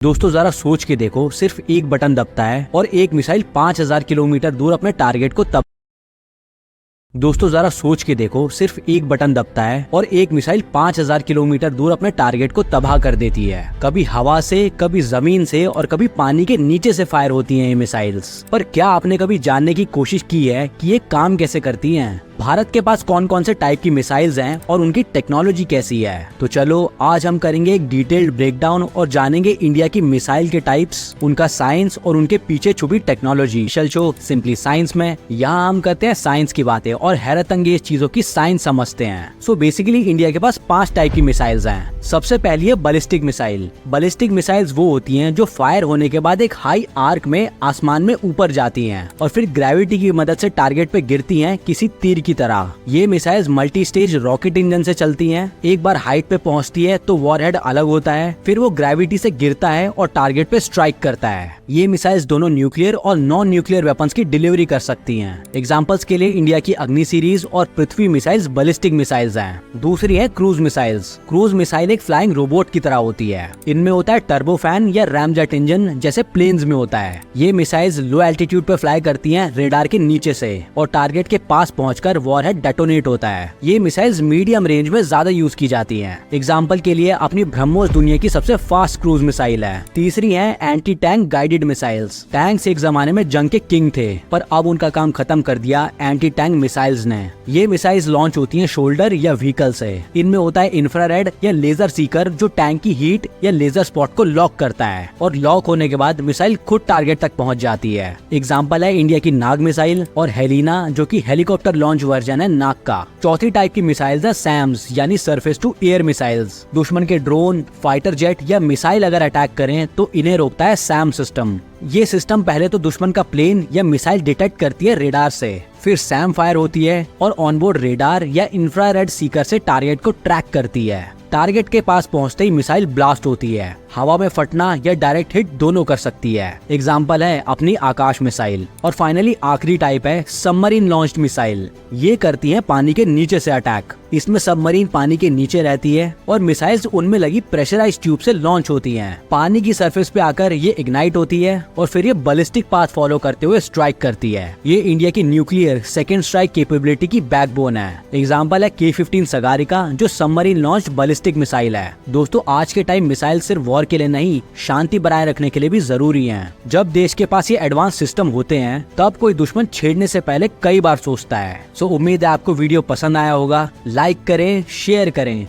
दोस्तों जरा सोच के देखो, सिर्फ एक बटन दबता है और एक मिसाइल 5000 किलोमीटर दूर अपने टारगेट को दोस्तों जरा सोच के देखो, सिर्फ एक बटन दबता है और एक मिसाइल 5000 किलोमीटर दूर अपने टारगेट को तबाह कर देती है। कभी हवा से, कभी जमीन से और कभी पानी के नीचे से फायर होती हैं ये मिसाइल्स। पर क्या आपने कभी जानने की कोशिश की है कि ये काम कैसे करती हैं? भारत के पास कौन कौन से टाइप की मिसाइल्स हैं और उनकी टेक्नोलॉजी कैसी है? तो चलो आज हम करेंगे एक डिटेल्ड ब्रेकडाउन और जानेंगे इंडिया की मिसाइल के टाइप्स, उनका साइंस और उनके पीछे छुपी टेक्नोलॉजी। शो सिंपली साइंस में, यहाँ हम करते हैं साइंस की बातें और हैरत अंगेज चीजों की साइंस समझते हैं। सो बेसिकली इंडिया के पास 5 टाइप की मिसाइल्स हैं। सबसे पहली है बैलिस्टिक मिसाइल। बैलिस्टिक मिसाइल्स वो होती हैं जो फायर होने के बाद एक हाई आर्क में आसमान में ऊपर जाती हैं और फिर ग्रेविटी की मदद से टारगेट पे गिरती हैं किसी तीर की तरह। ये missiles multi stage rocket engine से चलती हैं। एक बार हाइट पे पहुंचती है तो वॉरहेड अलग होता है, फिर वो ग्रेविटी से गिरता है और टारगेट पे स्ट्राइक करता है। ये मिसाइल्स दोनों न्यूक्लियर और नॉन न्यूक्लियर वेपन्स की डिलीवरी कर सकती हैं। एग्जांपल्स के लिए इंडिया की अग्नि सीरीज और पृथ्वी मिसाइल्स बैलिस्टिक मिसाइल्स हैं। दूसरी है क्रूज मिसाइल्स। क्रूज मिसाइल एक फ्लाइंग रोबोट की तरह होती है। इनमें होता है टर्बोफैन या रैमजेट इंजन जैसे प्लेन्स में होता है। ये मिसाइल्स लो एल्टीट्यूड पे फ्लाई करती हैं रेडार के नीचे से और टारगेट के पास पहुंचकर वॉरहेड डेटोनेट होता है। ये मिसाइल्स मीडियम रेंज में ज्यादा यूज की जाती हैं। एग्जांपल के लिए अपनी ब्रह्मोस दुनिया की सबसे फास्ट क्रूज मिसाइल है। तीसरी है anti tank guided missiles. Tanks एक जमाने में जंग के किंग थे, पर अब उनका काम खत्म कर दिया एंटी टैंक मिसाइल्स ने। ये मिसाइल्स लॉन्च होती हैं शोल्डर या व्हीकल से। इनमें होता है इंफ्रारेड या लेजर सीकर जो टैंक की हीट या लेजर स्पॉट को लॉक करता है और लॉक होने के बाद मिसाइल खुद टारगेट तक पहुंच जाती है। एग्जांपल है इंडिया की नाग मिसाइल और हेलिना जो कि हेलीकॉप्टर लॉन्च वर्जन है नाग का। चौथी टाइप की मिसाइल्स है सैम्स यानी सरफेस टू एयर मिसाइल्स। दुश्मन के ड्रोन, फाइटर जेट या मिसाइल अगर अटैक करें तो इन्हें रोकता है सैम सिस्टम। ये सिस्टम पहले तो दुश्मन का प्लेन या मिसाइल डिटेक्ट करती है रेडार से, फिर सैम फायर होती है और ऑनबोर्ड रेडार या इंफ्रारेड सीकर से टारगेट को ट्रैक करती है। टारगेट के पास पहुंचते ही मिसाइल ब्लास्ट होती है। हवा में फटना या डायरेक्ट हिट दोनों कर सकती है। एग्जाम्पल है अपनी आकाश मिसाइल। और फाइनली आखिरी टाइप है सबमरीन लॉन्च्ड मिसाइल। ये करती है पानी के नीचे से अटैक। इसमें सबमरीन पानी के नीचे रहती है और मिसाइल्स उनमें लगी प्रेशराइज्ड ट्यूब से लॉन्च होती हैं। पानी की सरफेस पे आकर ये इग्नाइट होती है और फिर ये बैलिस्टिक पाथ फॉलो करते हुए स्ट्राइक करती है। ये इंडिया की न्यूक्लियर सेकेंड स्ट्राइक कैपेबिलिटी की बैकबोन है। एग्जाम्पल है K-15 सगारिका जो सबमरीन लॉन्च बैलिस्टिक मिसाइल है। दोस्तों आज के टाइम मिसाइल सिर्फ वॉर के लिए नहीं, शांति बनाए रखने के लिए भी जरूरी हैं। जब देश के पास ये एडवांस सिस्टम होते हैं तब कोई दुश्मन छेड़ने से पहले कई बार सोचता है। सो उम्मीद है आपको वीडियो पसंद आया होगा। लाइक करें, शेयर करें।